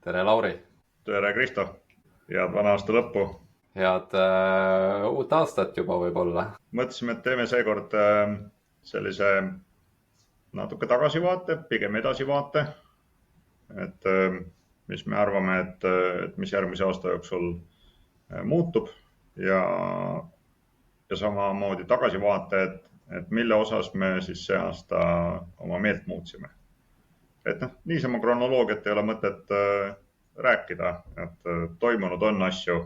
Tere, Lauri! Tere, Kristo! Head vana aasta lõppu! Head uut aastat juba võib-olla. Mõtlesime, et teeme seekord sellise natuke tagasivaate, pigem edasivaate, et mis me arvame, et mis järgmise aasta jooksul muutub ja samamoodi tagasivaate, et mille osas me siis see aasta oma meelt muutsime. Et niisama kronoloogiat ei ole mõtet rääkida, et toimunud on asju,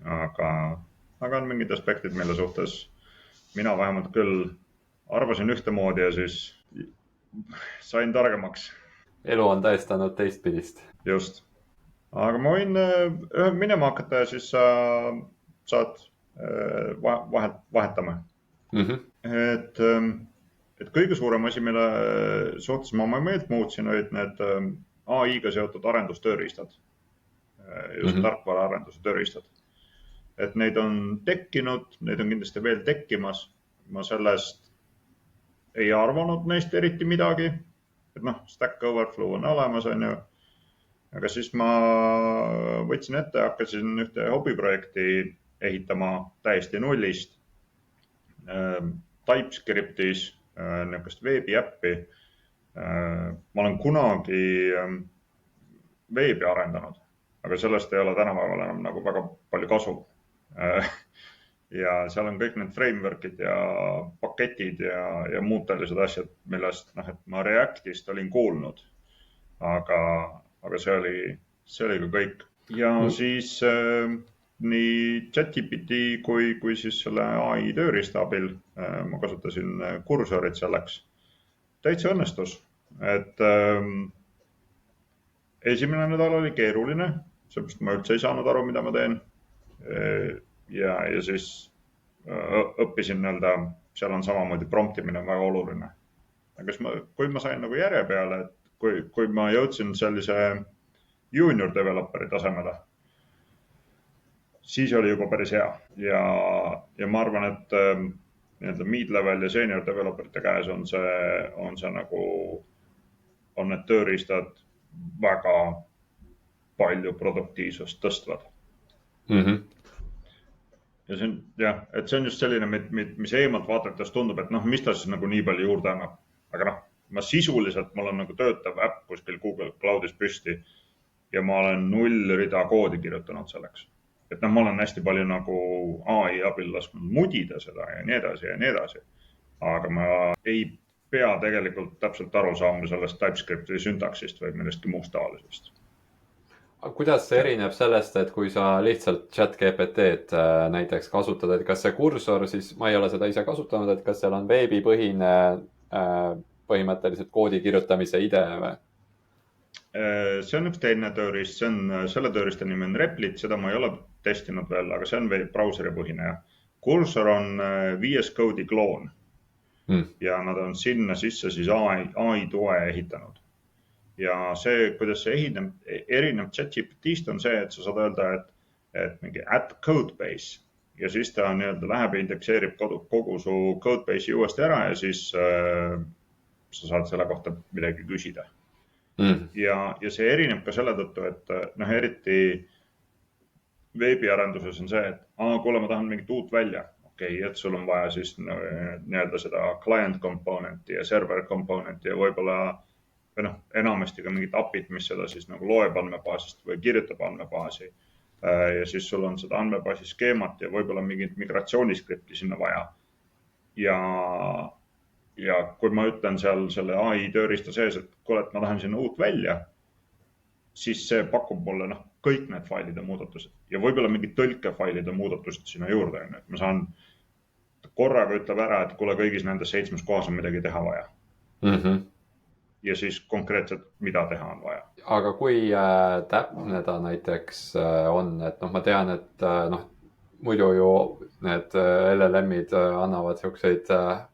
aga on mingid aspektid, mille suhtes mina vähemalt küll arvasin ühtemoodi ja siis sain targemaks. Elu on tõestanud teistpidist. Just. Aga ma võin minema hakata ja siis saad vahetame. Et kõige suurem asi, mille suhtes ma oma meelt muutsin, olid need AI-ga seotud arendustööriistad. Just tarkvara arenduse tööriistad. Et neid on tekkinud, neid on kindlasti veel tekkimas. Ma sellest ei arvanud neist eriti midagi. Et Stack Overflow on olemas, on ju. Aga siis ma võtsin ette ja hakkasin ühte hobiprojekti ehitama täiesti nullist. TypeScriptis niisugust veebiäppi. Ma olen kunagi veebi arendanud, aga sellest ei ole tänapäeval enam nagu väga palju kasu. Ja seal on kõik need frameworkid ja paketid ja muud sellised asjad, millest et ma Reactist olin kuulnud, aga see oli ka kõik. Ja siis nii ChatGPT kui siis selle AI tööriista abil ma kasutasin kursorit selleks. Täitsa õnnestus, et esimene nädal oli keeruline, seepärast ma üldse ei saanud aru, mida ma teen. Ja siis õppisin seal on samamoodi promptimine väga oluline. Aga kui ma sain nagu järje peale, et kui ma jõudsin sellise junior developeri tasemele, siis oli juba päris hea. Ja ma arvan, et mid-level ja senior developerite käes on need tööriistad väga palju produktiivsust tõstvad. Ja see on just selline, mis eemalt vaadates tundub, et mis ta siis nagu nii palju juurde annab. Aga ma sisuliselt, mul on nagu töötav äpp kuskil Google Cloudis püsti ja ma olen 0 rida koodi kirjutanud selleks. Et ma olen hästi palju nagu AI abil lasknud mudida seda ja nii edasi ja nii edasi. Aga ma ei pea tegelikult täpselt aru saama sellest TypeScripti syntaksist või millestki muust taolisest. Kuidas see erineb sellest, et kui sa lihtsalt ChatGPT-d näiteks kasutad, et kas see kursor, siis ma ei ole seda ise kasutanud, et kas seal on veebipõhine põhimõtteliselt koodi kirjutamise idee või? See on üks teine tööriist, selle tööriista nimi on Replit, seda ma ei ole testinud veel, aga see on brauseri põhine. Kursor on VS Code'i kloon ja nad on sinna sisse siis AI toe ehitanud. Ja see, kuidas see erineb ChatGPT'st on see, et sa saad öelda, et mingi add codebase ja siis ta läheb ja indekseerib kogu su codebase'i uuesti ära ja siis sa saad selle kohta midagi küsida. Ja see erineb ka selle tõttu, et eriti veebiarenduses on see, et kuule, ma tahan mingit uut välja. Okei, et sul on vaja siis seda client component'i ja server component'i ja võib-olla enamasti ka mingid API'd, mis seda siis nagu loeb andmebaasist või kirjutab andmebaasi. Ja siis sul on seda andmebaasi skeemat ja võib-olla mingit migratsiooniskripti sinna vaja. Ja kui ma ütlen seal selle AI tööriista sees, et kuule, et ma tahan sinna uut välja, siis see pakub mulle kõik need failide muudatused ja võib-olla mingid tõlkefailide muudatused sinna juurde. Et ma saan korraga ütleb ära, et kuule, kõigis nendes 7 kohas on midagi teha vaja. Ja siis konkreetselt, mida teha on vaja. Aga kui täpne ta näiteks on, et ma tean, et muidu ju need LLM-id annavad selliseid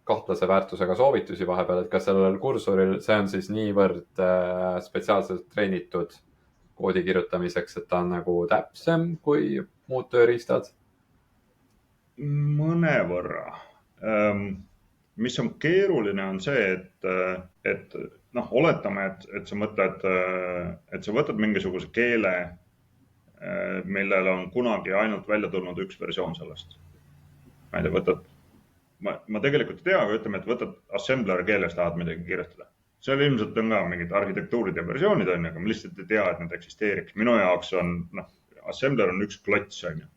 kahtlase väärtusega soovitusi vahepeal, et kas sellel kursoril see on siis niivõrd spetsiaalselt treenitud koodi kirjutamiseks, et ta on nagu täpsem kui muud tööriistad? Mõnevõrra. mis on keeruline, on see, et noh, oletame, et sa mõtled, et sa võtad mingisuguse keele, millel on kunagi ainult välja tulnud üks versioon sellest. Ma ei tea, ma tegelikult ei tea, aga ütleme, et võtad assembler keeles, tahad midagi kirjutada. Seal ilmselt on ka mingid arhitektuurid ja versioonid, aga ma lihtsalt ei tea, et need eksisteeriks. Minu jaoks on, assembler on üks klots, on ju.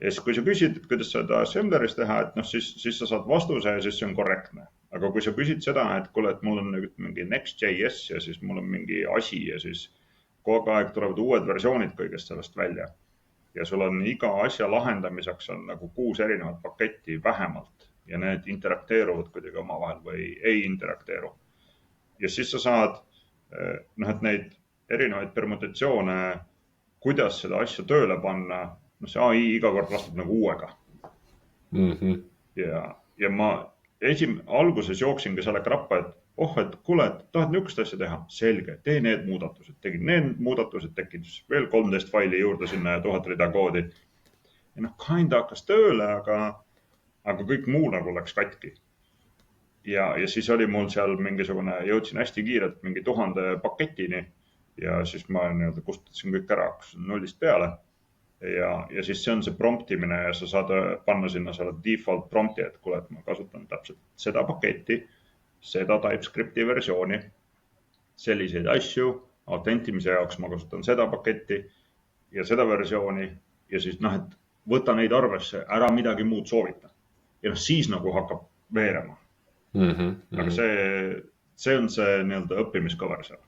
Ja siis, kui sa küsid, et kuidas seda assembleris teha, et siis sa saad vastuse ja siis see on korrektne. Aga kui sa küsid seda, et kuule, et mul on mingi Next.js ja siis mul on mingi asi ja siis kogu aeg tulevad uued versioonid kõigest sellest välja. Ja sul on iga asja lahendamiseks on nagu 6 erinevat paketti vähemalt ja need interakteeruvad kuidagi omavahel või ei interakteeru. Ja siis sa saad, et neid erinevaid permutatsioone, kuidas seda asja tööle panna, see AI iga kord vastab nagu uuega. Ja ma alguses jooksin ka selle krappa, et kuule, et tahad niisugust asja teha? Selge, tee need muudatused. Tegin need muudatused, tekkis veel 13 faili juurde sinna ja 1000 rida koodi. Ja kinda hakkas tööle, aga kõik muu nagu läks katki. Ja siis oli mul seal mingisugune, jõudsin hästi kiirelt mingi 1000 paketini ja siis ma kustutasin kõik ära, hakkasin nullist peale. Ja siis see on see promptimine ja sa saad panna sinna selle default prompti, et kuule, et ma kasutan täpselt seda paketti, seda TypeScripti versiooni, selliseid asju, autentimise jaoks ma kasutan seda paketti ja seda versiooni ja siis et võta neid arvesse, ära midagi muud soovita. Ja siis nagu hakkab veerema. Aga see on see õppimiskover seal.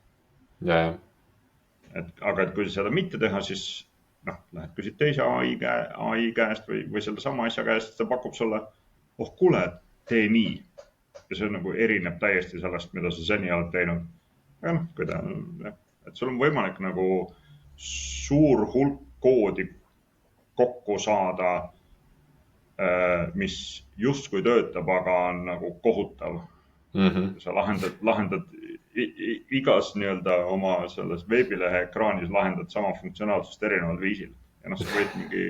Aga et kui seda mitte teha, siis lähed küsid teise AI käest või selle sama asja käest, ta pakub sulle, kuule, tee nii. Ja see nagu erineb täiesti sellest, mida sa seni oled teinud. Aga et sul on võimalik nagu suur hulk koodi kokku saada, mis justkui töötab, aga on nagu kohutav. Sa lahendad igas oma selles veebilehe ekraanis lahendad sama funktsionaalsust erineval viisil. Ja sa võid mingi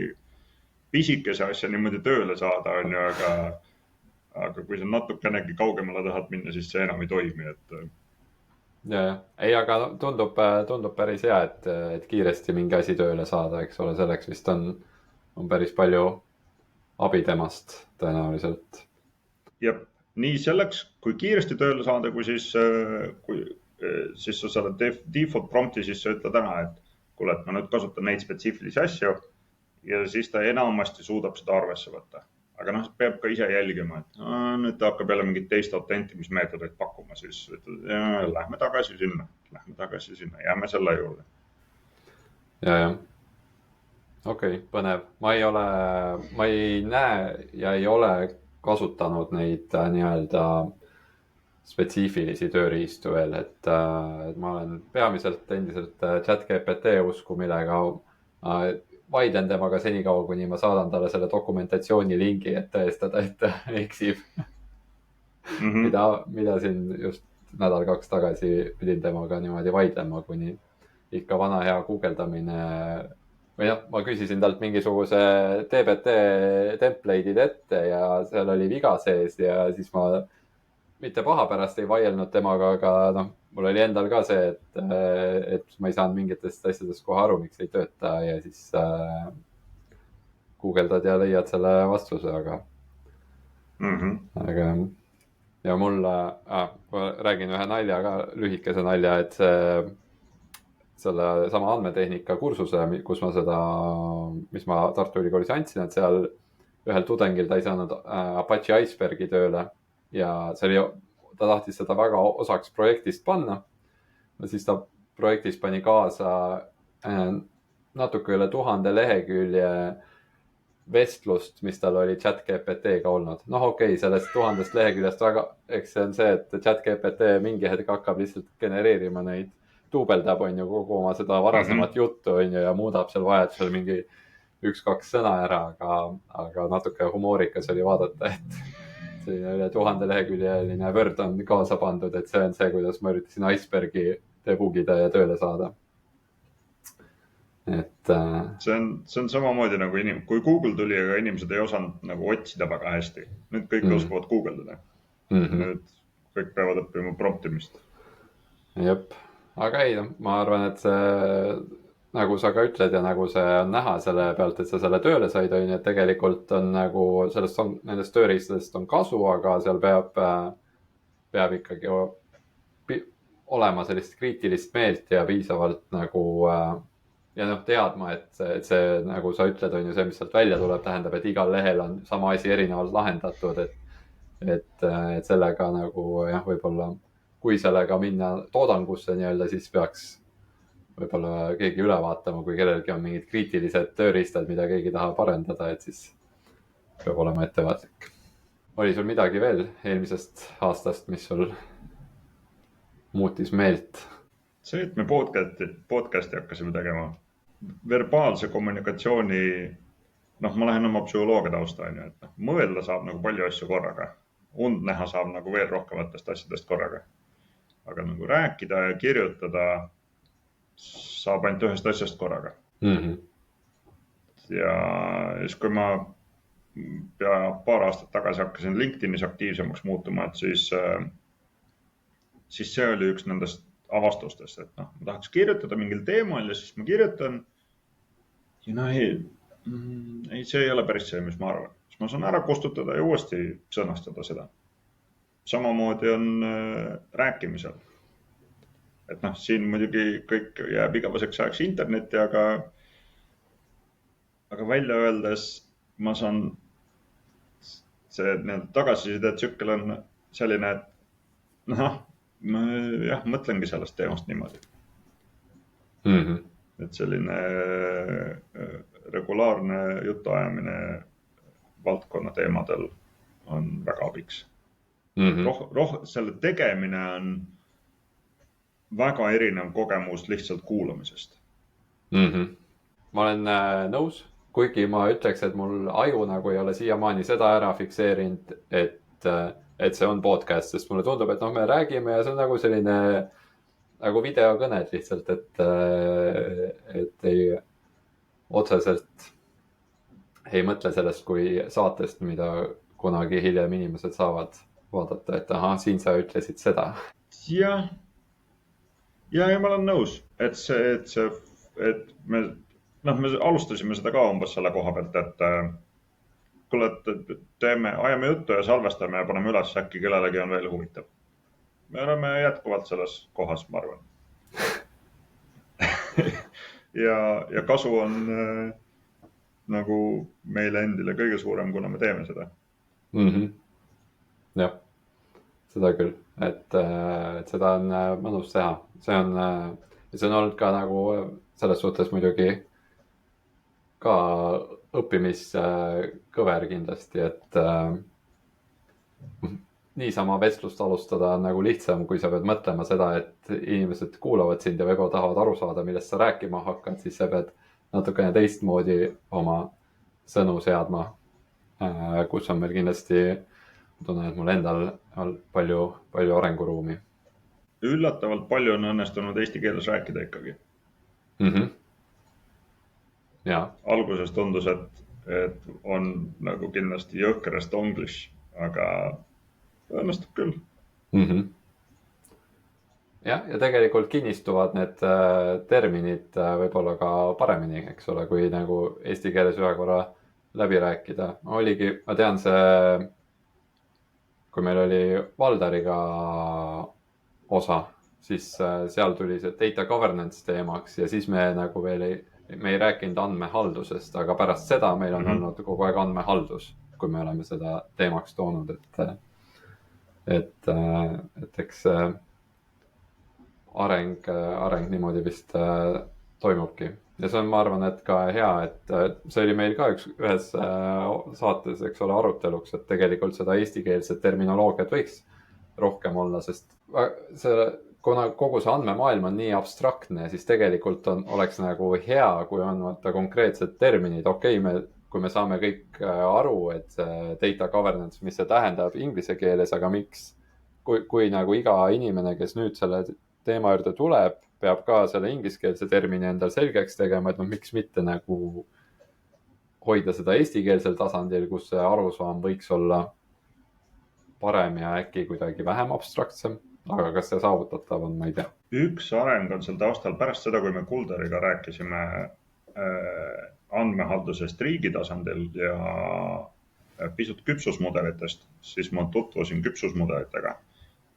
pisikese asja niimoodi tööle saada, on ju, aga kui sa natukenegi kaugemale tahad minna, siis see enam ei toimi. Ei, aga tundub päris hea, et kiiresti mingi asi tööle saada, eks ole, selleks vist on päris palju abi temast tõenäoliselt. Jep. Nii selleks, kui kiiresti tööle saada, kui siis sa saad default prompti, siis sa ütled ära, et kuule, et ma nüüd kasutan neid spetsiifilisi asju ja siis ta enamasti suudab seda arvesse võtta. Aga peab ka ise jälgima, et nüüd ta hakkab jälle mingit teist autentimismeetodeid pakkuma, siis ütled, lähme tagasi sinna, jääme selle juurde. Okei, põnev. Ma ei näe ja ei ole kasutanud neid nii-öelda spetsiifilisi tööriistu veel, et ma olen peamiselt endiselt ChatGPT usku, millega vaidlen temaga senikaua, kuni ma saadan talle selle dokumentatsiooni lingi, et tõestada, et eksib. Mida siin just 1-2 nädalat tagasi pidin temaga niimoodi vaidlema, kuni ikka vana hea guugeldamine või ma küsisin talt mingisuguse TBT template'id ette ja seal oli viga sees ja siis ma mitte paha pärast ei vaielnud temaga, aga mul oli endal ka see, et ma ei saanud mingitest asjadest kohe aru, miks ei tööta ja siis guugeldad ja leiad selle vastuse, aga ja mul ma räägin ühe nalja ka, lühikese nalja, et selle sama andmetehnika kursuse, kus ma mis ma Tartu Ülikoolis andsin, et seal ühel tudengil ta ei saanud Apache Icebergi tööle ja ta tahtis seda väga osaks projektist panna. Siis ta projektis pani kaasa natuke üle 1000 lehekülje vestlust, mis tal oli ChatGPT-ga olnud. Okei, sellest 1000 leheküljest väga, eks see on see, et ChatGPT mingi hetk hakkab lihtsalt genereerima neid, duubeldab kogu oma seda varasemat juttu ja muudab seal vajadusel mingi 1-2 sõna ära, aga natuke humoorikas oli vaadata, et selline üle 1000 leheküljeline Word on kaasa pandud, et see on see, kuidas ma üritasin Icebergi debugida ja tööle saada. et see on samamoodi nagu kui Google tuli, aga inimesed ei osanud nagu otsida väga hästi. Nüüd kõik oskavad guugeldada. Nüüd kõik peavad õppima promptimist. Jep, aga ei, ma arvan, et see, nagu sa ka ütled ja nagu see on näha selle pealt, et sa selle tööle said, on ju, et tegelikult on nagu nendest tööriistadest on kasu, aga seal peab ikkagi olema sellist kriitilist meelt ja piisavalt nagu ja noh, teadma, et see, nagu sa ütled, on ju see, mis sealt välja tuleb, tähendab, et igal lehel on sama asi erinevalt lahendatud, et sellega nagu jah, võib-olla kui sellega minna toodangusse nii-öelda, siis peaks võib-olla keegi üle vaatama, kui kellelgi on mingid kriitilised tööriistad, mida keegi tahab arendada, et siis peab olema ettevaatlik. Oli sul midagi veel eelmisest aastast, mis sul muutis meelt? See, et me podcasti hakkasime tegema, verbaalse kommunikatsiooni, noh, ma lähen oma psühholoogia tausta, on ju, et mõelda saab nagu palju asju korraga. Und näha saab nagu veel rohkematest asjadest korraga. Aga nagu rääkida ja kirjutada saab ainult ühest asjast korraga. Ja siis, kui ma pea paar aastat tagasi hakkasin LinkedInis aktiivsemaks muutuma, et siis see oli üks nendest avastustest, et noh, ma tahaks kirjutada mingil teemal ja siis ma kirjutan. Ja no ei, see ei ole päris see, mis ma arvan. Siis ma saan ära kustutada ja uuesti sõnastada seda. Samamoodi on rääkimisel. Et noh, siin muidugi kõik jääb igaveseks ajaks internetti, aga välja öeldes ma saan see tagasiside-tsükkel on selline, et noh, ma jah, mõtlengi sellest teemast niimoodi. Et selline regulaarne jutuajamine valdkonna teemadel on väga abiks. Selle tegemine on väga erinev kogemus lihtsalt kuulamisest. Ma olen nõus, kuigi ma ütleks, et mul aju nagu ei ole siiamaani seda ära fikseerinud, et see on podcast, sest mulle tundub, et noh, me räägime ja see on nagu selline nagu videokõned lihtsalt, et ei otseselt ei mõtle sellest kui saatest, mida kunagi hiljem inimesed saavad vaadata, et aha, siin sa ütlesid seda. Ja ma olen nõus, et me alustasime seda ka umbes selle koha pealt, et kuule, et ajame juttu ja salvestame ja paneme üles, äkki kellelegi on veel huvitav. Me oleme jätkuvalt selles kohas, ma arvan. ja kasu on nagu meile endile kõige suurem, kuna me teeme seda. Jah, seda küll, et seda on mõnus teha. See on olnud ka nagu selles suhtes muidugi ka õppimiskõver kindlasti, et niisama vestlust alustada on nagu lihtsam, kui sa pead mõtlema seda, et inimesed kuulavad sind ja võib-olla tahavad aru saada, millest sa rääkima hakkad, siis sa pead natukene teistmoodi oma sõnu seadma, kus on meil kindlasti, tunnen, et mul endal on palju arenguruumi. Üllatavalt palju on õnnestunud eesti keeles rääkida ikkagi. Alguses tundus, et on nagu kindlasti jõhkerest onglish, aga õnnestub küll. Ja tegelikult kinnistuvad need terminid võib-olla ka paremini, eks ole, kui nagu eesti keeles ühe korra läbi rääkida. Ma tean kui meil oli Valdariga osa, siis seal tuli see data governance teemaks ja siis me nagu veel me ei rääkinud andmehaldusest, aga pärast seda meil on olnud kogu aeg andmehaldus, kui me oleme seda teemaks toonud, et eks areng niimoodi vist toimubki. Ja see on, ma arvan, et ka hea, et see oli meil ka ühes saates, eks ole, aruteluks, et tegelikult seda eestikeelset terminoloogiat võiks rohkem olla, sest kuna kogu see andmemaailm on nii abstraktne, siis tegelikult oleks nagu hea, kui on konkreetsed terminid. Okei, kui me saame kõik aru, et data governance, mis see tähendab inglise keeles, aga miks, kui nagu iga inimene, kes nüüd selle teema juurde tuleb, peab ka selle ingliskeelse termini endal selgeks tegema, et noh, miks mitte nagu hoida seda eestikeelsel tasandil, kus see arusaam võiks olla parem ja äkki kuidagi vähem abstraktsem, aga kas see saavutatav on, ma ei tea. Üks areng on seal taustal pärast seda, kui me Kulderiga rääkisime andmehaldusest riigi tasandil ja pisut küpsusmudelitest, siis ma tutvusin küpsusmudelitega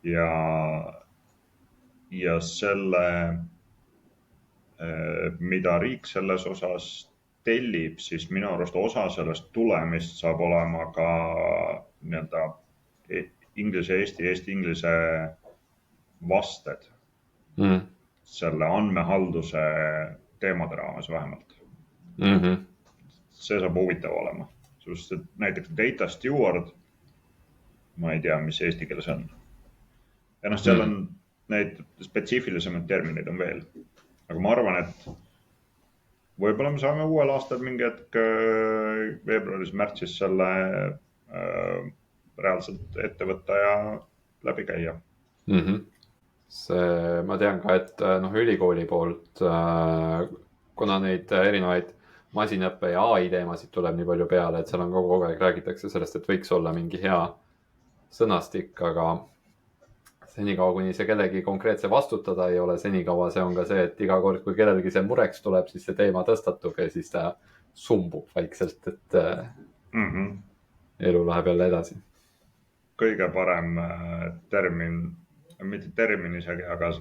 ja selle, mida riik selles osas tellib, siis minu arust osa sellest tulemist saab olema ka nii-öelda inglise, eesti, inglise vasted selle andmehalduse teemade raames vähemalt. See saab huvitav olema. Sest näiteks data steward, ma ei tea, mis eesti keeles on. Ja noh, seal on neid spetsiifilisemaid termineid on veel. Aga ma arvan, et võib-olla me saame uuel aastal mingi hetk veebruaris-märtsis selle reaalselt ette võtta ja läbi käia. See, ma tean ka, et ülikooli poolt, kuna neid erinevaid masinaõppe ja AI teemasid tuleb nii palju peale, et seal on kogu aeg räägitakse sellest, et võiks olla mingi hea sõnastik, aga senikaua, kuni see kellegi konkreetse vastutada ei ole, senikaua see on ka see, et iga kord, kui kellelgi see mureks tuleb, siis see teema tõstatub ja siis ta sumbub vaikselt, et elu läheb jälle edasi. Kõige parem termin, mitte termin isegi, aga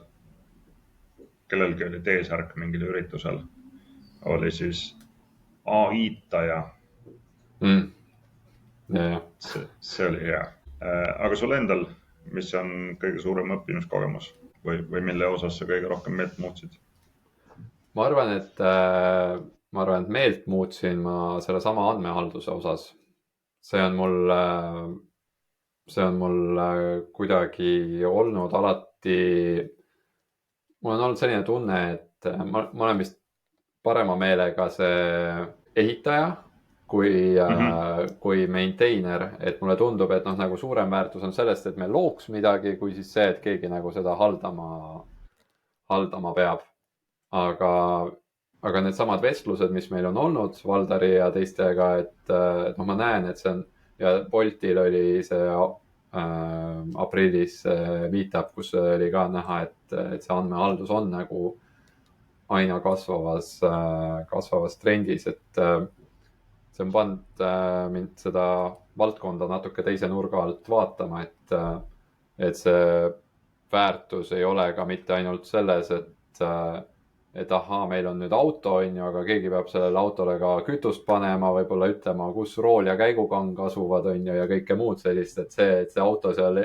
kellelgi oli T-särk mingil üritusel, oli siis AI-taja. See oli hea. Aga sul endal, mis on kõige suurem õppimiskogemus või mille osas sa kõige rohkem meelt muutsid? Ma arvan, et meelt muutsin ma selle sama andmehalduse osas. See on mul kuidagi olnud alati, mul on olnud selline tunne, et ma olen vist parema meelega see ehitaja kui maintainer, et mulle tundub, et nagu suurem väärtus on sellest, et me looks midagi, kui siis see, et keegi nagu seda haldama peab. Aga need samad vestlused, mis meil on olnud Valdari ja teistega, et ma näen, et see on, ja Boltil oli see aprillis meetup, kus oli ka näha, et see andmehaldus on nagu aina kasvavas trendis, et see on pannud mind seda valdkonda natuke teise nurga alt vaatama, et see väärtus ei ole ka mitte ainult selles, et ahaa, meil on nüüd auto, aga keegi peab sellele autole ka kütust panema, võib-olla ütlema, kus rool ja käigukang asuvad, ja kõike muud sellist, et see auto seal,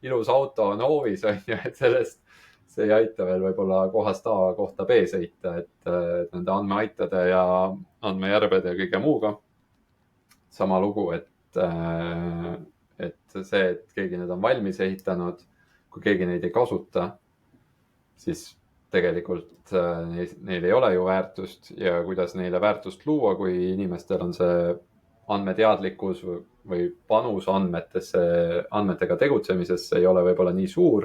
ilus auto on hoovis, et sellest see ei aita veel võib-olla kohast A kohta B sõita, et nende andmeaitade ja andmejärvede ja kõige muuga. Sama lugu, et see, et keegi need on valmis ehitanud, kui keegi neid ei kasuta, siis tegelikult neil ei ole ju väärtust ja kuidas neile väärtust luua, kui inimestel on see andmeteadlikkus või panus andmetega tegutsemisesse ei ole võib-olla nii suur.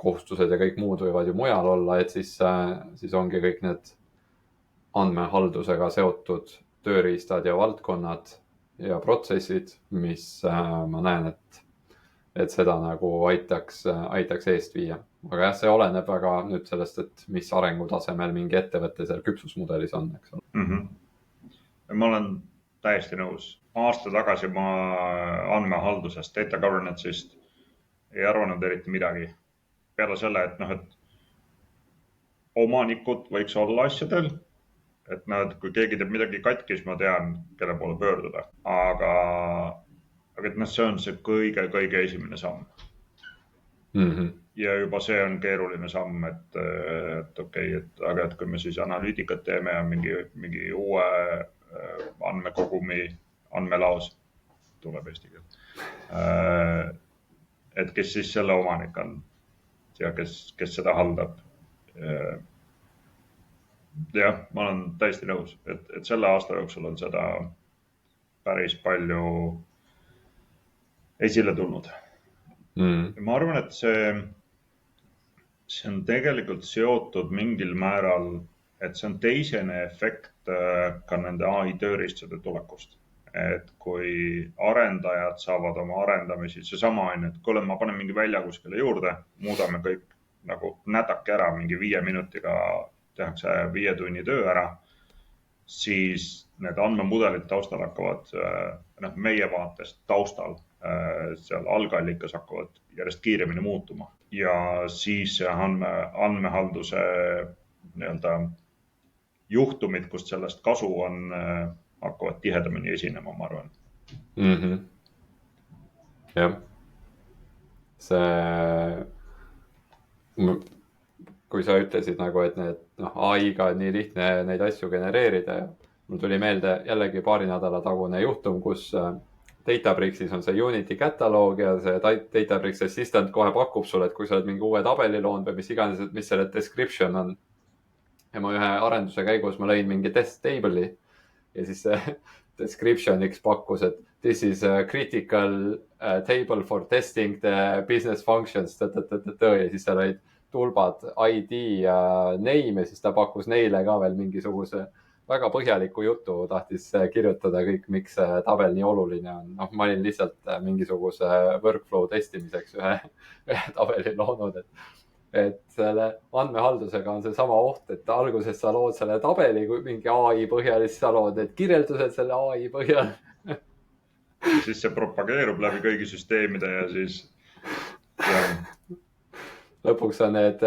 Kohustused ja kõik muud võivad ju mujal olla, et siis ongi kõik need andmehaldusega seotud tööriistad ja valdkonnad ja protsessid, mis ma näen, et seda nagu aitaks eest viia. Aga jah, see oleneb väga nüüd sellest, et mis arengutasemel mingi ettevõtte seal küpsusmudelis on, eks ole. Ma olen täiesti nõus. Aasta tagasi ma andmehaldusest, data governance'ist ei arvanud eriti midagi. Peale selle, et omanikud võiks olla asjadel, et kui keegi teeb midagi katki, siis ma tean, kelle poole pöörduda. Aga see on see kõige esimene samm. Ja juba see on keeruline samm, et okei, aga kui me siis analüütikat teeme ja mingi uue andmekogumi andmelaos tuleb eesti keel. Et kes siis selle omanik on ja kes seda haldab. Jah, ma olen täiesti nõus, et selle aasta jooksul on seda päris palju esile tulnud. Ma arvan, et see see on tegelikult seotud mingil määral, et see on teisene efekt ka nende ai tööriistade tulekust. Et kui arendajad saavad oma arendamisi, seesama on, et kuule, ma panen mingi välja kuskile juurde, muudame kõik nagu nädake ära, mingi 5 minutiga tehakse 5 tunni töö ära, siis need andmemudelid taustal hakkavad, noh, meie vaatest taustal seal algallikas hakkavad järjest kiiremini muutuma ja siis andmehalduse nii-öelda juhtumid, kust sellest kasu on, hakkavad tihedamini esinema, ma arvan. Jah, see, kui sa ütlesid nagu, et need ai-ga on nii lihtne neid asju genereerida ja mul tuli meelde jällegi paari nädala tagune juhtum, kus Databricksis on see Unity kataloog ja see Databricks Assistant kohe pakub sulle, et kui sa oled mingi uue tabeli loonud või mis iganes, et mis selle description on. Ja ma ühe arenduse käigus ma lõin mingi test table'i ja siis see description'iks pakkus, et this is a critical table for testing the business functions ja siis seal olid tulbad ID ja name ja siis ta pakkus neile ka veel mingisuguse väga põhjaliku jutu, tahtis kirjutada kõik, miks see tabel nii oluline on. Noh, ma olin lihtsalt mingisuguse workflow testimiseks ühe tabeli loonud, et selle andmehaldusega on see sama oht, et alguses sa lood selle tabeli mingi ai põhjal ja siis sa lood need kirjeldused selle ai põhjal. Siis see propageerub läbi kõigi süsteemide ja siis lõpuks on need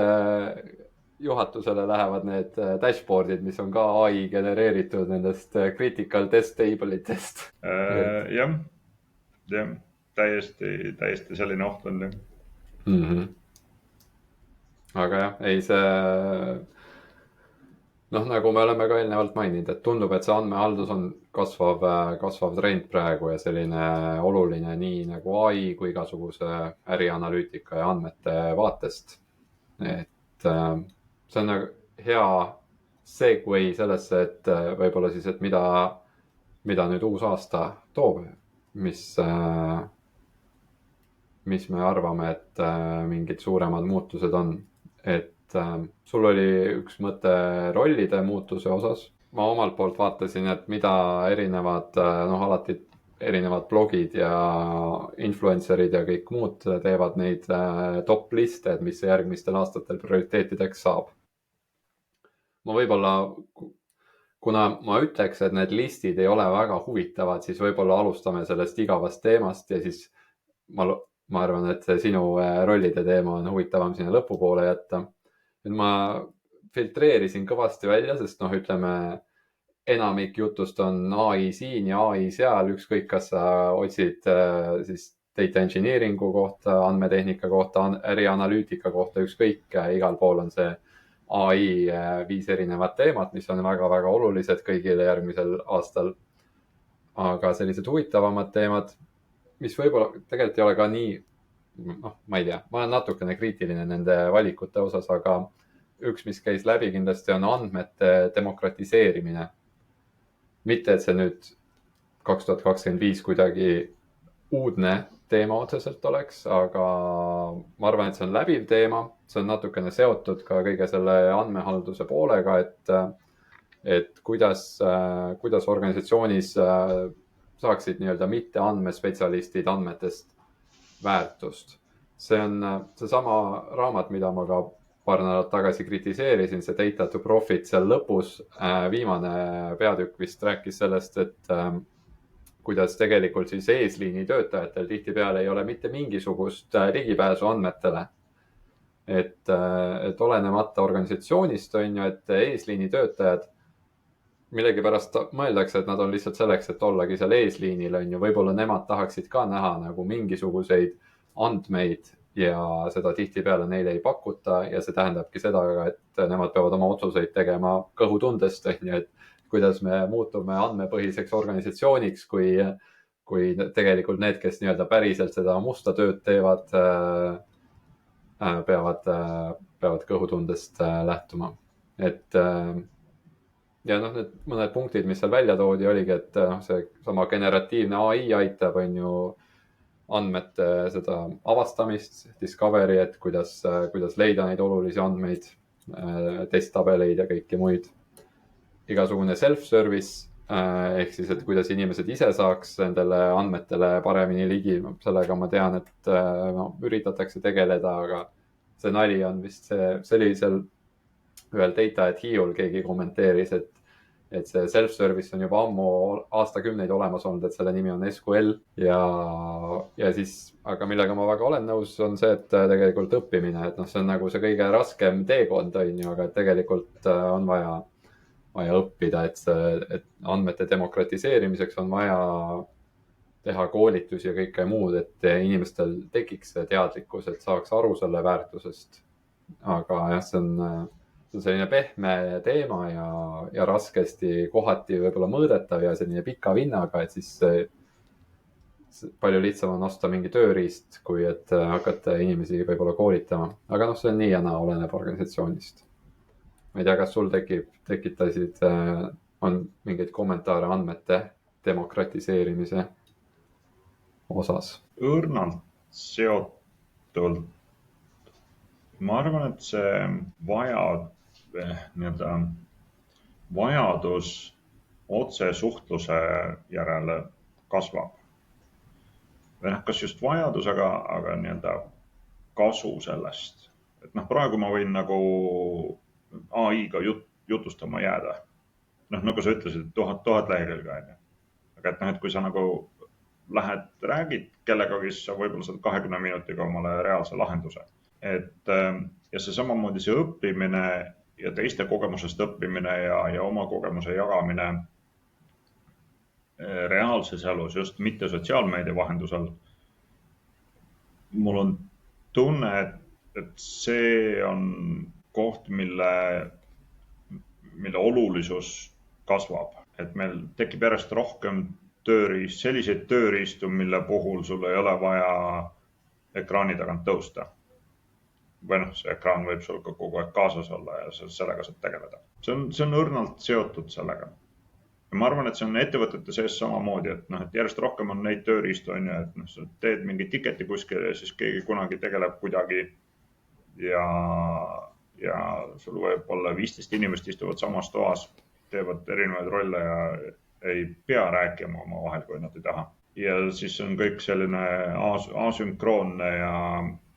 juhatusele lähevad need dashboardid, mis on ka ai genereeritud nendest critical test table itest. Jah, täiesti selline oht on. Aga jah, ei see, nagu me oleme ka eelnevalt maininud, et tundub, et see andmehaldus on kasvav trend praegu ja selline oluline nii nagu ai kui igasuguse ärianalüütika ja andmete vaatest. Et see on nagu hea segway sellesse, et võib-olla siis, et mida nüüd uus aasta toob, mis me arvame, et mingid suuremad muutused on. Et sul oli üks mõte rollide muutuse osas. Ma omalt poolt vaatasin, et mida alati erinevad blogid ja influencerid ja kõik muud teevad neid top liste, et mis järgmistel aastatel prioriteetideks saab. Ma võib-olla, kuna ma ütleks, et need listid ei ole väga huvitavad, siis võib-olla alustame sellest igavast teemast ja siis ma arvan, et see sinu rollide teema on huvitavam sinna lõpupoole jätta. Et ma filtreerisin kõvasti välja, sest ütleme, enamik jutust on ai siin ja ai seal, ükskõik kas sa otsid siis data engineering'u kohta, andmetehnika kohta, ärianalüütika kohta, ükskõik, igal pool on see ai 5 erinevat teemat, mis on väga-väga olulised kõigile järgmisel aastal. Aga sellised huvitavamad teemad, mis võib-olla tegelikult ei ole ka nii, ma ei tea, ma olen natukene kriitiline nende valikute osas, aga üks, mis käis läbi kindlasti on andmete demokratiseerimine. Mitte, et see nüüd 2025 kuidagi uudne teema otseselt oleks, aga ma arvan, et see on läbiv teema. See on natukene seotud ka kõige selle andmehalduse poolega, et kuidas organisatsioonis saaksid nii-öelda mitte andmespetsialistid andmetest väärtust. See on seesama raamat, mida ma ka paar nädalat tagasi kritiseerisin, see Data to Profit seal lõpus. Viimane peatükk vist rääkis sellest, et kuidas tegelikult siis eesliini töötajatel tihtipeale ei ole mitte mingisugust ligipääsu andmetele. Et olenemata organisatsioonist on ju, et eesliini töötajad millegipärast mõeldakse, et nad on lihtsalt selleks, et ollagi seal eesliinil on ju, võib-olla nemad tahaksid ka näha nagu mingisuguseid andmeid ja seda tihtipeale neile ei pakuta ja see tähendabki seda, et nemad peavad oma otsuseid tegema kõhutundest, et kuidas me muutume andmepõhiseks organisatsiooniks, kui tegelikult need, kes nii-öelda päriselt seda musta tööd teevad, peavad kõhutundest lähtuma. Ja need mõned punktid, mis seal välja toodi, oligi, et see sama generatiivne ai aitab, on ju, andmete seda avastamist, discovery, et kuidas leida neid olulisi andmeid, testtabeleid ja kõiki muid. Igasugune self-service ehk siis, et kuidas inimesed ise saaks nendele andmetele paremini ligi. Sellega ma tean, et üritatakse tegeleda, aga see nali on vist see oli seal ühel Data at Hiiul keegi kommenteeris, et see self-service on juba ammu aastakümneid olemas olnud, et selle nimi on SQL ja siis, aga millega ma väga olen nõus, on see, et tegelikult õppimine, et see on nagu see kõige raskem teekond, on ju, aga tegelikult on vaja õppida, et andmete demokratiseerimiseks on vaja teha koolitusi ja kõike muud, et inimestel tekiks see teadlikkus, et saaks aru selle väärtusest. Aga jah, see on selline pehme teema ja raskesti kohati võib-olla mõõdetav ja selline pika vinnaga, et siis palju lihtsam on osta mingi tööriist, kui et hakata inimesi võib-olla koolitama. Aga see on nii ja naa, oleneb organisatsioonist. Ma ei tea, kas sul tekitasid, on mingeid kommentaare andmete demokratiseerimise osas? Õrnalt seotult. Ma arvan, et see vajadus otsesuhtluse järele kasvab. Kas just vajadus, aga kasu sellest. Et praegu ma võin nagu AI-ga jutustama jääda. Nagu sa ütlesid, 1000 lehekülge. Aga et kui sa nagu räägid kellegagi, siis sa võib-olla saad 20 minutiga omale reaalse lahenduse. Ja see samamoodi see õppimine ja teiste kogemusest õppimine ja oma kogemuse jagamine reaalses elus, just mitte sotsiaalmeedia vahendusel. Mul on tunne, et see on koht, mille olulisus kasvab. Et meil tekib järjest rohkem selliseid tööriistu, mille puhul sul ei ole vaja ekraani tagant tõusta. Või see ekraan võib sul ka kogu aeg kaasas olla ja sellega saad tegeleda. See on õrnalt seotud sellega. Ja ma arvan, et see on ettevõtete sees samamoodi, et järjest rohkem on neid tööriistu, et sa teed mingi tiketi kuskil ja siis keegi kunagi tegeleb kuidagi ja sul võib olla 15 inimest istuvad samas toas, teevad erinevaid rolle ja ei pea rääkima oma vahel, kui nad ei taha. Ja siis on kõik selline asünkroonne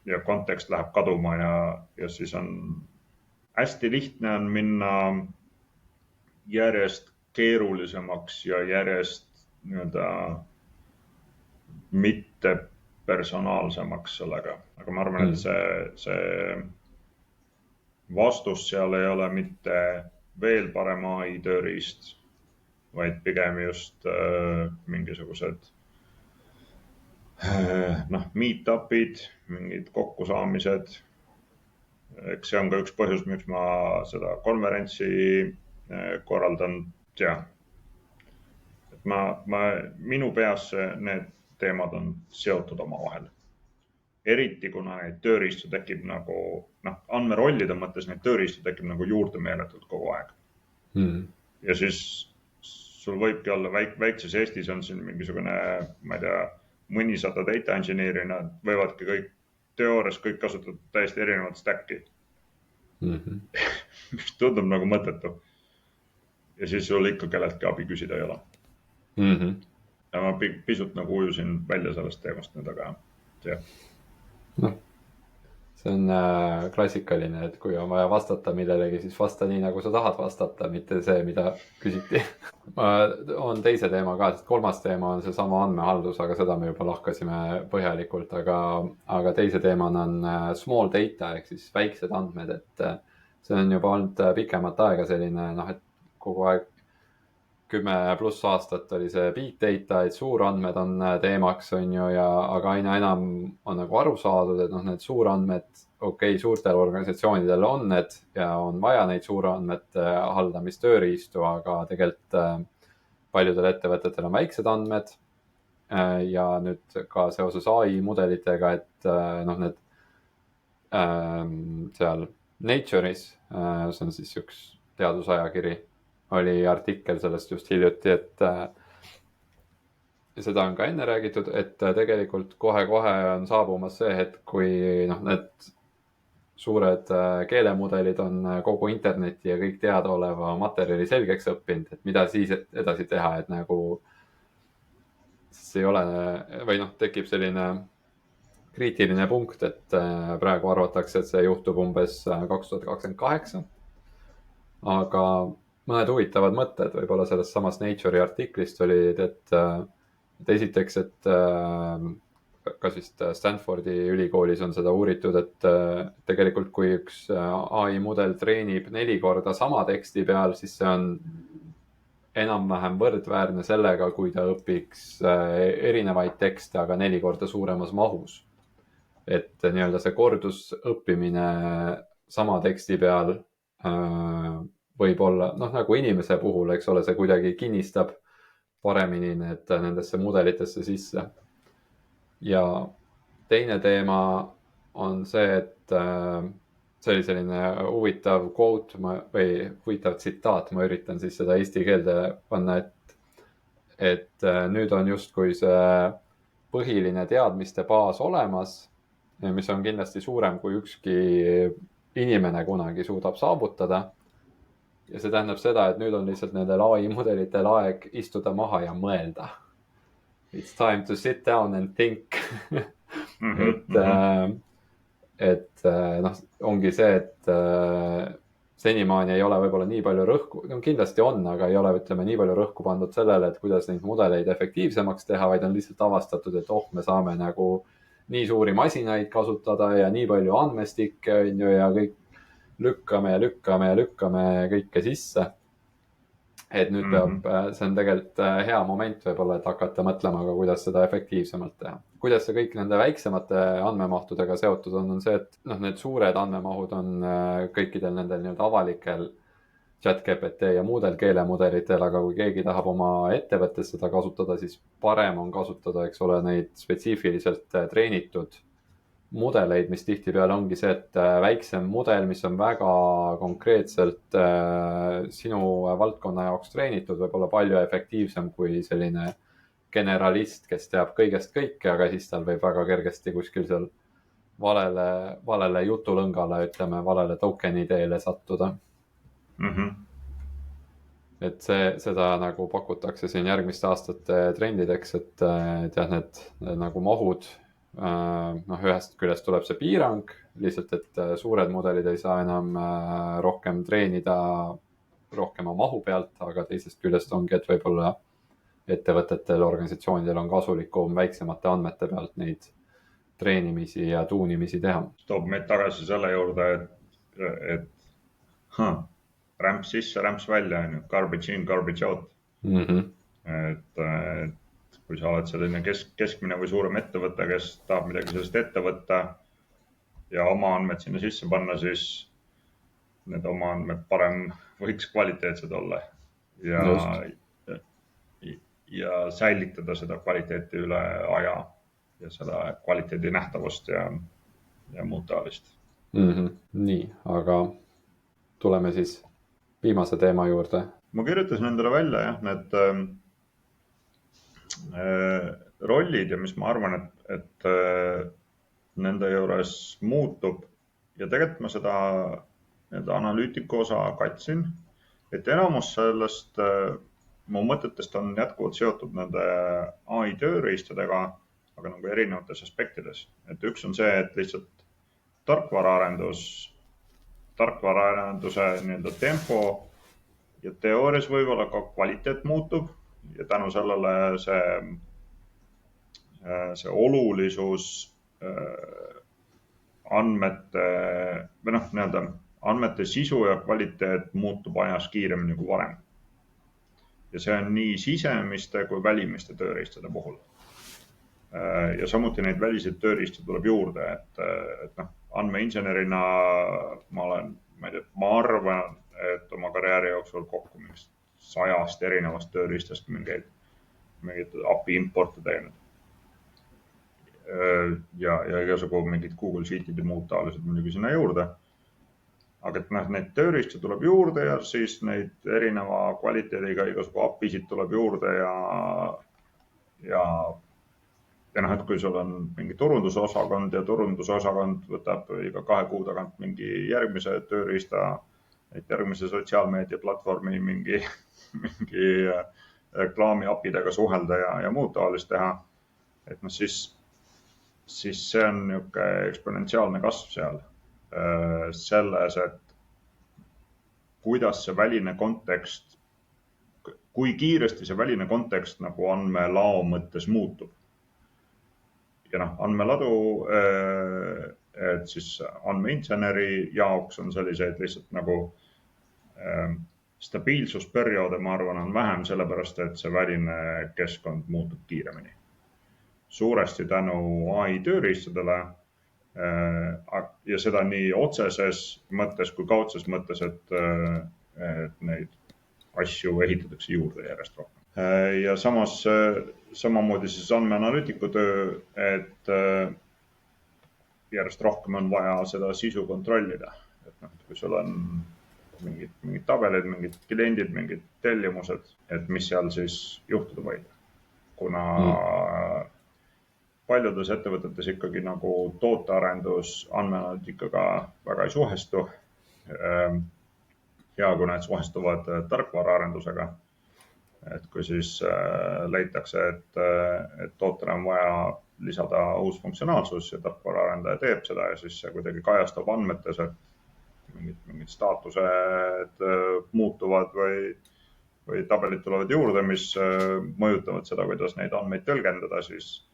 ja kontekst läheb kaduma ja siis on hästi lihtne on minna järjest keerulisemaks ja järjest mitte personaalsemaks sellega. Aga ma arvan, et see vastus seal ei ole mitte veel parem AI tööriist, vaid pigem just mingisugused meetupid, mingid kokkusaamised. Eks see on ka üks põhjus, miks ma seda konverentsi korraldan. Ja. Et minu peas need teemad on seotud oma vahel. Eriti kuna neid tööriistu tekib nagu, andmerollide mõttes neid tööriistu tekib nagu juurde meeletult kogu aeg. Ja siis sul võibki olla väikses Eestis on siin mingisugune, ma ei tea, mõnisada data engineer'i, nad võivadki kõik teoorias kõik kasutada täiesti erinevat stacki. Mis tundub nagu mõttetu. Ja siis sul ikka kelleltki abi küsida ei ole. Ja ma pisut nagu ujusin välja sellest teemast nüüd, aga jah. See on klassikaline, et kui on vaja vastata millelegi, siis vasta nii, nagu sa tahad vastata, mitte see, mida küsiti. On teise teema ka, sest kolmas teema on see sama andmehaldus, aga seda me juba lahkasime põhjalikult, aga teise teemana on small data ehk siis väiksed andmed, et see on juba olnud pikemat aega selline, et kogu aeg 10+ aastat oli see big data, et suurandmed on teemaks, on ju, aga aina enam on nagu aru saadud, et need suurandmed, suurtel organisatsioonidel on need ja on vaja neid suurandmete haldamistööriistu, aga tegelikult paljudel ettevõtetel on väiksed andmed ja nüüd ka seoses AI mudelitega, et need seal Nature'is, see on siis üks teadusajakiri, oli artikkel sellest just hiljuti, et seda on ka enne räägitud, et tegelikult kohe-kohe on saabumas see hetk, kui need suured keelemudelid on kogu interneti ja kõik teadaoleva materjali selgeks õppinud, et mida siis edasi teha, et nagu siis ei ole või tekib selline kriitiline punkt, et praegu arvatakse, et see juhtub umbes 2028. Aga mõned huvitavad mõtted võib-olla sellest samast Nature'i artiklist olid, et esiteks, et kas vist Stanfordi ülikoolis on seda uuritud, et tegelikult kui üks AI mudel treenib 4 korda sama teksti peal, siis see on enam-vähem võrdväärne sellega, kui ta õpiks erinevaid tekste, aga 4 korda suuremas mahus. Et nii-öelda see kordusõppimine sama teksti peal võib olla, nagu inimese puhul, eks ole, see kuidagi kinnistab paremini nendesse mudelitesse sisse. Ja teine teema on see, et see oli selline huvitav quote või huvitav tsitaat, ma üritan siis seda eesti keelde panna, et nüüd on justkui see põhiline teadmiste baas olemas, mis on kindlasti suurem, kui ükski inimene kunagi suudab saavutada. Ja see tähendab seda, et nüüd on lihtsalt nendel AI mudelitel aeg istuda maha ja mõelda. It's time to sit down and think. et ongi see, et senimaani ei ole võib-olla nii palju rõhku, kindlasti on, aga ei ole, ütleme, nii palju rõhku pandud sellele, et kuidas neid mudeleid efektiivsemaks teha, vaid on lihtsalt avastatud, et me saame nagu nii suuri masinaid kasutada ja nii palju andmestikke, ja kõik lükkame kõike sisse. Et nüüd peab, see on tegelikult hea moment võib-olla, et hakata mõtlema ka, kuidas seda efektiivsemalt teha. Kuidas see kõik nende väiksemate andmemahtudega seotud on see, et need suured andmemahud on kõikidel nendel nii-öelda avalikel ChatGPT ja muudel keelemudelitel, aga kui keegi tahab oma ettevõttes seda kasutada, siis parem on kasutada, eks ole, neid spetsiifiliselt treenitud mudeleid, mis tihtipeale ongi see, et väiksem mudel, mis on väga konkreetselt sinu valdkonna jaoks treenitud, võib olla palju efektiivsem kui selline generalist, kes teab kõigest kõike, aga siis tal võib väga kergesti kuskil seal valele jutulõngale, ütleme, valele tokeni teele sattuda. Et seda nagu pakutakse siin järgmiste aastate trendideks, et jah, need nagu mahud, ühest küljest tuleb see piirang, lihtsalt, et suured mudelid ei saa enam rohkem treenida rohkema mahu pealt, aga teisest küljest ongi, et võib-olla ettevõtetel, organisatsioonidel on kasulikum väiksemate andmete pealt neid treenimisi ja tuunimisi teha. Toob meid tagasi selle juurde, et rämps sisse, rämps välja, garbage in, garbage out. Et kui sa oled selline keskmine või suurem ettevõte, kes tahab midagi sellest ette võtta ja oma andmed sinna sisse panna, siis need oma andmed parem võiks kvaliteetsed olla ja säilitada seda kvaliteeti üle aja ja seda kvaliteedi nähtavust ja muud taolist. Nii, aga tuleme siis viimase teema juurde. Ma kirjutasin endale välja need rollid ja mis ma arvan, et nende juures muutub ja tegelikult ma seda analüütiku osa katsin, et enamus sellest mu mõtetest on jätkuvalt seotud nende AI tööriistadega, aga nagu erinevates aspektides. Et üks on see, et lihtsalt tarkvaraarenduse nii-öelda tempo ja teoorias võib-olla ka kvaliteet muutub. Ja tänu sellele see olulisus andmete või andmete sisu ja kvaliteet muutub ajas kiiremini kui varem. Ja see on nii sisemiste kui välimiste tööriistade puhul. Ja samuti neid väliseid tööriiste tuleb juurde, et andmeinsenerina ma arvan, et oma karjääri jooksul kokku 100 erinevast tööriistast mingeid API importe teinud. Ja igasugu mingid Google Sheetid ja muud taolised muidugi sinna juurde. Aga et neid tööriiste tuleb juurde ja siis neid erineva kvaliteediga igasugu API-sid tuleb juurde ja noh, et kui sul on mingi turundusosakond ja turundusosakond võtab iga 2 kuu tagant mingi järgmise tööriista, et järgmise sotsiaalmeediaplatvormi mingi reklaamiapidega suhelda ja muud taolist teha, et noh, siis see on niisugune eksponentsiaalne kasv seal selles, et kuidas see väline kontekst, kui kiiresti see väline kontekst nagu andmelao mõttes muutub. Ja noh, andmeladu, et siis andmeinseneri jaoks on selliseid lihtsalt nagu stabiilsusperioode, ma arvan, on vähem, sellepärast et see väline keskkond muutub kiiremini. Suuresti tänu AI tööriistadele ja seda nii otseses mõttes kui kaudses mõttes, et neid asju ehitatakse juurde järjest rohkem. Ja samas samamoodi siis andmeanalüütiku töö, et järjest rohkem on vaja seda sisu kontrollida. Et noh, kui sul on mingid tabelid, mingid kliendid, mingid tellimused, et mis seal siis juhtuda võib. Kuna paljudes ettevõtetes ikkagi nagu tootearendus andmeanalüütikaga väga ei suhestu. Ja kui need suhestuvad tarkvaraarendusega, et kui siis leitakse, et tootele on vaja lisada uus funktsionaalsus ja tarkvaraarendaja teeb seda ja siis see kuidagi kajastab andmetes, et mingid staatused muutuvad või tabelid tulevad juurde, mis mõjutavad seda, kuidas neid andmeid tõlgendada, siis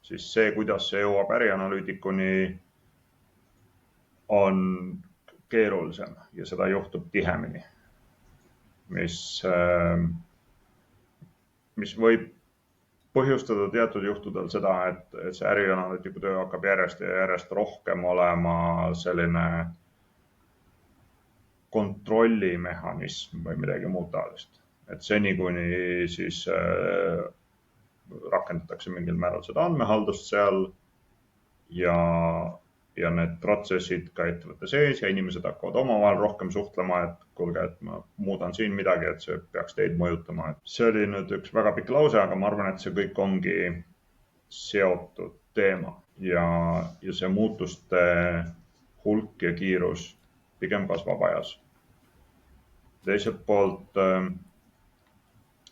see, kuidas see jõuab ärianalüütikuni, on keerulisem ja seda juhtub tihemini, mis võib põhjustada teatud juhtudel seda, et see ärianalüütiku töö hakkab järjest ja järjest rohkem olema selline kontrollimehhanism või midagi muud taolist. Et seni, kuni siis rakendatakse mingil määral seda andmehaldust seal ja need protsessid ka ettevõtte sees ja inimesed hakkavad omavahel rohkem suhtlema, et kuulge, et ma muudan siin midagi, et see peaks teid mõjutama. See oli nüüd üks väga pikk lause, aga ma arvan, et see kõik ongi seotud teema ja see muutuste hulk ja kiirus pigem kasvab ajas. Teiselt poolt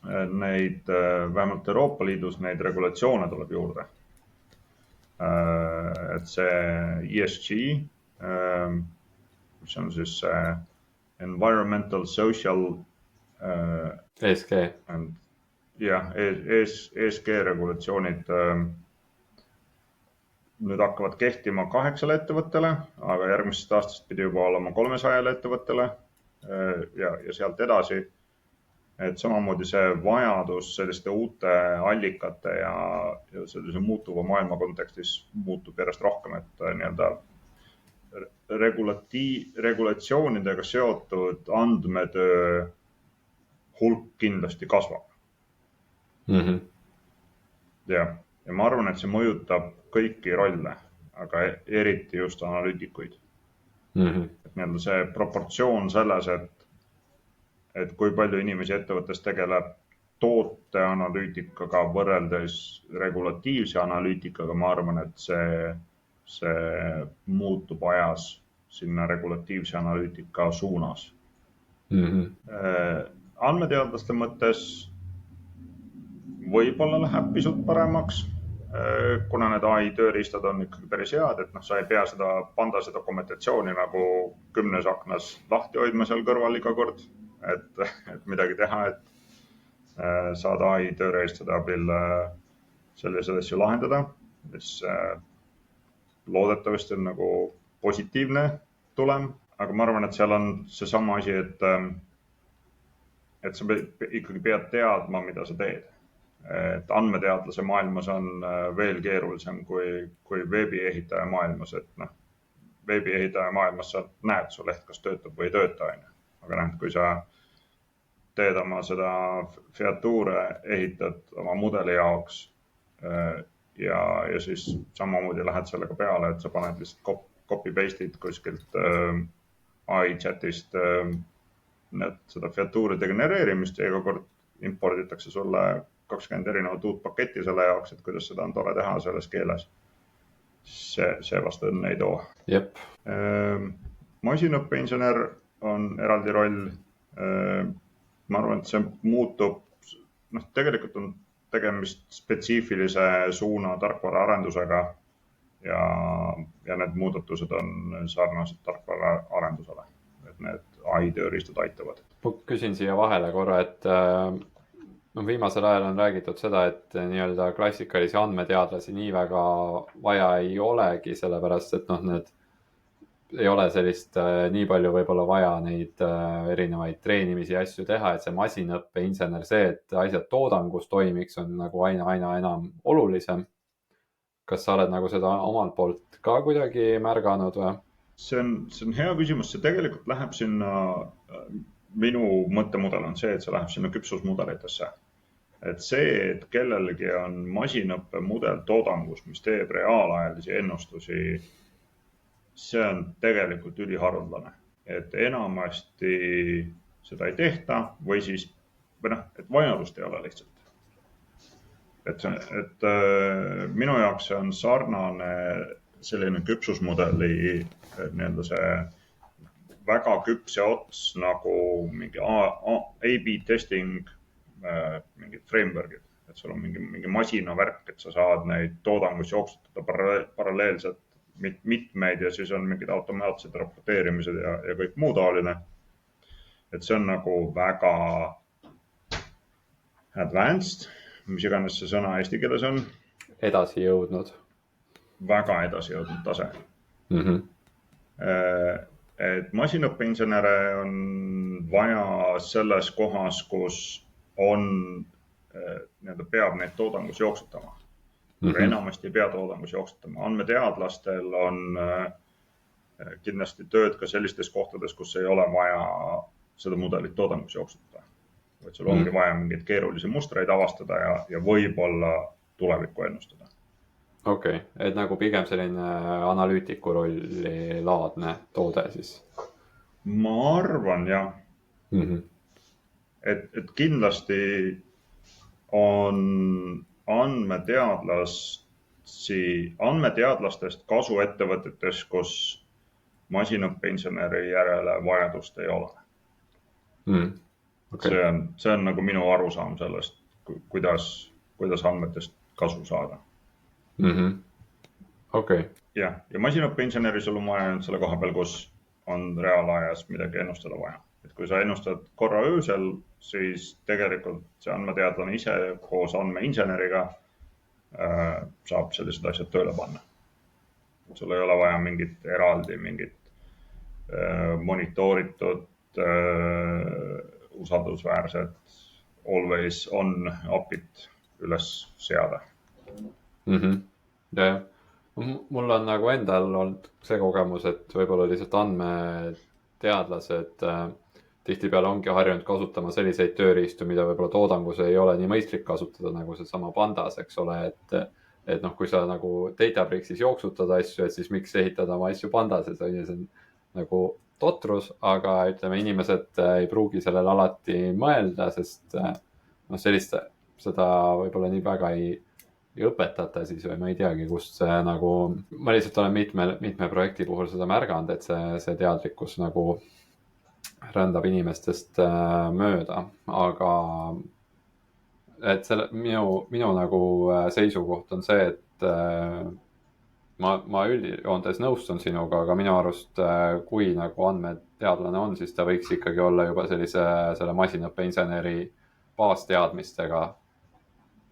neid, vähemalt Euroopa Liidus, neid regulatsioone tuleb juurde. Et see ESG, mis on siis Environmental, Social ESG. Jah, ESG regulatsioonid nüüd hakkavad kehtima 8 ettevõttele, aga järgmisest aastast pidi juba olema 300 ettevõttele ja sealt edasi. Et samamoodi see vajadus selliste uute allikate ja sellise muutuva maailma kontekstis muutub järjest rohkem, et nii-öelda regulatsioonidega seotud andmetöö hulk kindlasti kasvab. Ja ma arvan, et see mõjutab kõiki rolle, aga eriti just analüütikuid. Et nii-öelda see proportsioon selles, et kui palju inimesi ettevõttes tegeleb tooteanalüütikaga võrreldes regulatiivse analüütikaga, ma arvan, et see muutub ajas sinna regulatiivse analüütika suunas. Andmeteadlaste mõttes võib-olla läheb pisut paremaks, kuna need AI tööriistad on ikkagi päris head, et sa ei pea seda Pandase dokumentatsiooni nagu 10 aknas lahti hoidma seal kõrval iga kord. Et midagi teha, et saad AI tööriistade abil selliseid asju lahendada, mis loodetavasti on nagu positiivne tulem, aga ma arvan, et seal on see sama asi, et sa ikkagi pead teadma, mida sa teed. Et andmeteadlase maailmas on veel keerulisem kui veebiehitaja maailmas, et veebiehitaja maailmas sa näed, su leht kas töötab või ei tööta, aga kui sa teed oma seda featuure, ehitad oma mudeli jaoks ja siis samamoodi lähed sellega peale, et sa paned lihtsalt copy-paste'id kuskilt AI chatist seda featuuride genereerimist ja iga kord imporditakse sulle 20 erinevat uut paketti selle jaoks, et kuidas seda on tore teha selles keeles. See vast õnne ei too. Jep. Masinõppeinsener on eraldi roll. Ma arvan, et see muutub, tegelikult on tegemist spetsiifilise suuna tarkvara arendusega ja need muudatused on sarnased tarkvara arendusele, et need AI tööriistad aitavad. Küsin siia vahele korra, et viimasel ajal on räägitud seda, et nii-öelda klassikalisi andmeteadlasi nii väga vaja ei olegi, sellepärast et need ei ole sellist nii palju võib-olla vaja neid erinevaid treenimisi ja asju teha, et see masinõppeinsener, see, et asjad toodangus toimiks, on nagu aina enam olulisem. Kas sa oled nagu seda omalt poolt ka kuidagi märganud või? See on hea küsimus, see tegelikult läheb sinna, minu mõttemudel on see, et see läheb sinna küpsusmudelitesse. Et see, et kellelgi on masinõppemudel toodangus, mis teeb reaalajalisi ennustusi, see on tegelikult üliharuldane. Et enamasti seda ei tehta või et vajadust ei ole lihtsalt. Et minu jaoks see on sarnane selline küpsusmudeli nii-öelda see väga küps ja ots nagu mingi A/B testing, mingid frameworkid, et sul on mingi masinavärk, et sa saad neid toodangus jooksutada paralleelselt mitmeid ja siis on mingid automaatsed raporteerimised ja kõik muu taoline. Et see on nagu väga advanced, mis iganes see sõna eesti keeles on. Edasi jõudnud. Väga edasi jõudnud tase. Et masinõppeinsenere on vaja selles kohas, kus on, peab neid toodangus jooksutama. Aga enamasti ei pea toodangus jooksutama. Andmeteadlastel on kindlasti tööd ka sellistes kohtades, kus ei ole vaja seda mudelit toodangus jooksutada. Vaid sul ongi vaja mingeid keerulisi mustreid avastada ja võib-olla tulevikku ennustada. Okei, et nagu pigem selline analüütiku rolli laadne toode siis? Ma arvan, jah. Et kindlasti on andmeteadlastest kasu ettevõtetes, kus masinõppeinseneri järele vajadust ei ole. Okay. See on nagu minu arusaam sellest, kuidas andmetest kasu saada. Okay. Ja masinõppeinseneri sul on vaja selle koha peal, kus on reaalajas midagi ennustada vaja. Et kui sa ennustad korra öösel, siis tegelikult see andmeteadlane ise koos andmeinseneriga saab sellised asjad tööle panna. Sul ei ole vaja mingit eraldi, mingit monitooritud, usaldusväärset always on appit üles seada. Ja. Mul on nagu endal olnud see kogemus, et võib-olla lihtsalt andmeteadlased tihtipeale ongi harjunud kasutama selliseid tööriistu, mida võib-olla toodangus ei ole nii mõistlik kasutada, nagu see sama Pandas, eks ole, et kui sa nagu Databricksis jooksutad asju, et siis miks ehitada oma asju Pandases, see on nagu totrus, aga ütleme, inimesed ei pruugi sellele alati mõelda, sest seda võib-olla nii väga ei õpetada siis või ma ei teagi, kust see nagu, ma lihtsalt olen mitme projekti puhul seda märganud, et see teadlikkus nagu rändab inimestest mööda, aga et minu nagu seisukoht on see, et ma üldjoontes nõustun sinuga, aga minu arust, kui nagu andmeteadlane on, siis ta võiks ikkagi olla juba selle masinõppeinseneri baasteadmistega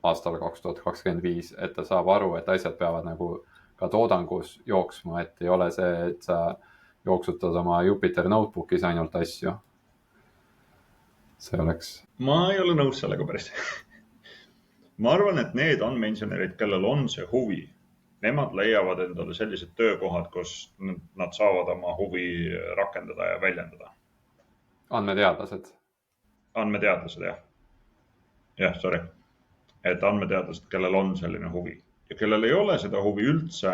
aastal 2025, et ta saab aru, et asjad peavad nagu ka toodangus jooksma, et ei ole see, et sa jooksutad oma Jupyter Notebookis ainult asju. See oleks... Ma ei ole nõus sellega päris. Ma arvan, et need andmeinsenerid, kellel on see huvi, nemad leiavad endale sellised töökohad, kus nad saavad oma huvi rakendada ja väljendada. Andmeteadlased? Andmeteadlased, jah. Jah, sorry. Et andmeteadlased, kellel on selline huvi ja kellel ei ole seda huvi üldse,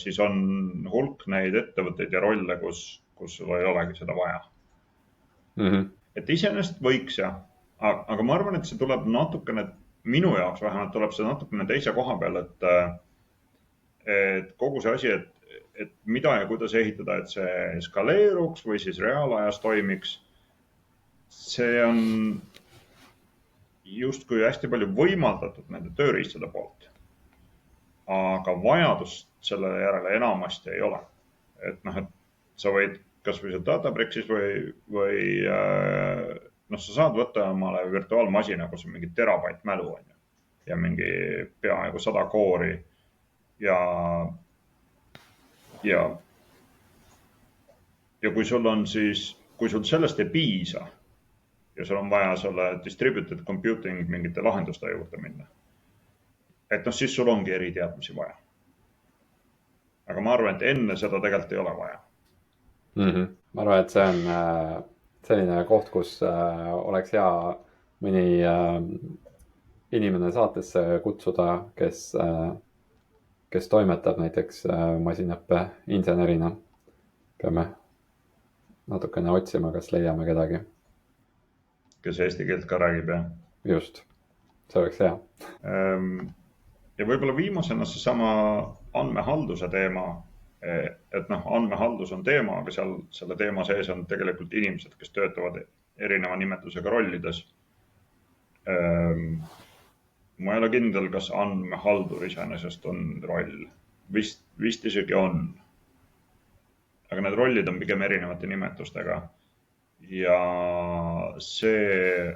siis on hulk neid ettevõtteid ja rolle, kus sul ei olegi seda vaja. Et iseenesest võiks, jah. aga ma arvan, et see tuleb natukene, minu jaoks vähemalt tuleb see natukene teise koha peal, et kogu see asi, et mida ja kuidas ehitada, et see skaleeruks või siis reaalajas toimiks. See on justkui hästi palju võimaldatud nende tööriistade poolt. Aga vajadust selle järele enamasti ei ole. Et sa võid kas või seal Databricks või sa saad võtta omale virtuaalmasina, kus on mingi terabait mälu on ju, ja mingi peaaegu 100 koori ja kui sul on siis, kui sul sellest ei piisa ja sul on vaja selle distributed computing mingite lahenduste juurde minna, et siis sul ongi eriteadmisi vaja. Aga ma arvan, et enne seda tegelikult ei ole vaja. Ma arvan, et see on selline koht, kus oleks hea mõni inimene saatesse kutsuda, kes toimetab näiteks masinaõppe insenerina. Peame natukene otsima, kas leiame kedagi. Kes eesti keelt ka räägib, jah? Just, see oleks hea. Ja võib-olla viimasena seesama andmehalduse teema, et andmehaldus on teema, aga selle teema sees on tegelikult inimesed, kes töötavad erineva nimetusega rollides. Ma ei ole kindel, kas andmehaldur iseenesest on roll. Vist isegi on. Aga need rollid on pigem erinevate nimetustega. Ja see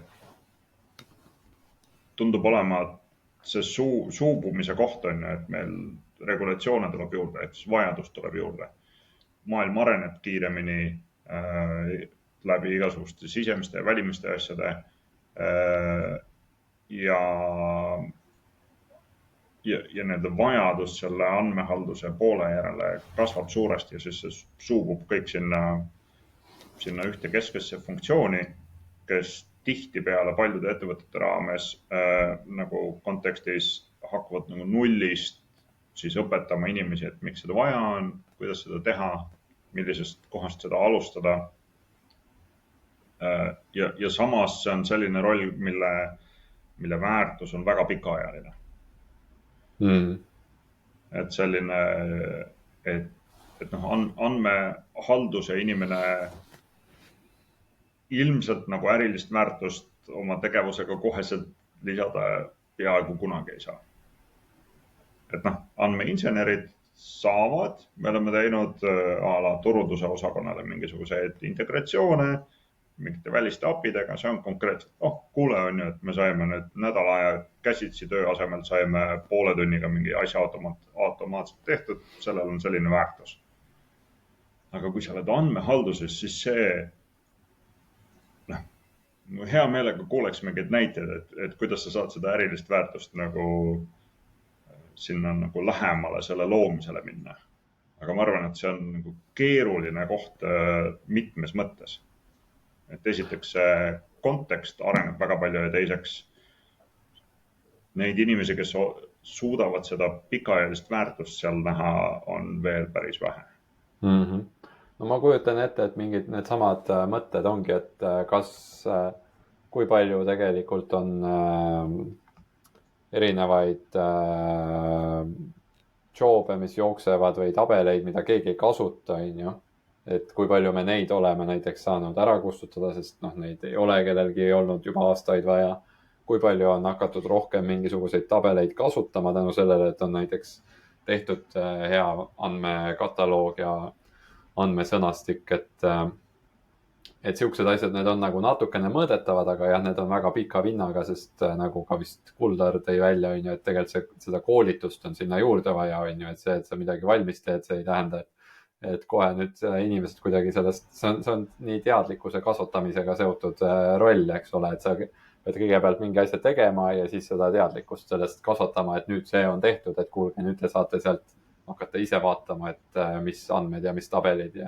tundub olema see suubumise koht on, et meil regulatsioone tuleb juurde, et vajadus tuleb juurde. Maailm areneb kiiremini läbi igasuguste sisemiste ja välimiste asjade ja nende vajadus selle andmehalduse poole järele kasvab suuresti ja siis see suubub kõik sinna ühte keskesse funktsiooni, kes tihtipeale paljude ettevõtete raames nagu kontekstis hakkavad nagu nullist siis õpetama inimesi, et miks seda vaja on, kuidas seda teha, millisest kohast seda alustada. Ja samas see on selline roll, mille väärtus on väga pikaajaline. Et selline, et andmehalduse inimene ilmselt nagu ärilist väärtust oma tegevusega koheselt lisada peaaegu kunagi ei saa. Et andmeinsenerid saavad, me oleme teinud turunduse osakonnale mingisuguseid integratsioone, mingite väliste apidega, see on konkreetselt, kuule on ju, et me saime nüüd nädala aja käsitsi töö asemel, saime poole tunniga mingi asja automaatselt tehtud, sellel on selline väärtus. Aga kui sa oled andmehalduses, siis see, hea meelega kuuleks mingeid näiteid, et kuidas sa saad seda ärilist väärtust nagu sinna nagu lähemale selle loomisele minna. Aga ma arvan, et see on nagu keeruline koht mitmes mõttes. Et esiteks see kontekst areneb väga palju ja teiseks neid inimesi, kes suudavad seda pikaajalist väärtust seal näha, on veel päris vähe. No ma kujutan ette, et mingid need samad mõtted ongi, et kui palju tegelikult on erinevaid job'e, mis jooksevad või tabeleid, mida keegi ei kasuta, et kui palju me neid oleme näiteks saanud ära kustutada, sest neid ei ole kellelgi olnud juba aastaid vaja. Kui palju on hakatud rohkem mingisuguseid tabeleid kasutama tänu sellele, et on näiteks tehtud hea andmekataloog ja andmesõnastik, et siuksed asjad, need on nagu natukene mõõdetavad, aga jah, need on väga pika vinnaga, sest nagu ka vist Kuldar tõi välja, et tegelikult seda koolitust on sinna juurde vaja, et see, et sa midagi valmis teed, see ei tähenda, et kohe nüüd inimesed kuidagi sellest, see on nii teadlikkuse kasvatamisega seotud roll, eks ole, et sa pead kõigepealt mingi asja tegema ja siis seda teadlikkust sellest kasvatama, et nüüd see on tehtud, et kuulge, nüüd te saate sealt hakata ise vaatama, et mis andmed ja mis tabelid ja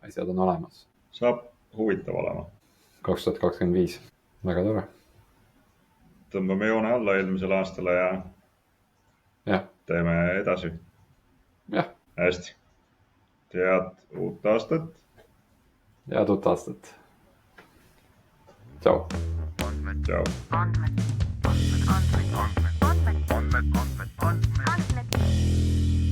asjad on olemas. Saab huvitav olema. 2025, väga tore. Tõmbame joone alla eelmisele aastale ja teeme edasi. Jah. Hästi. Head uut aastat. Head uut aastat. Tšau. tšau . andmed, andmed, andmed, andmed, andmed, andmed, andmed, andmed.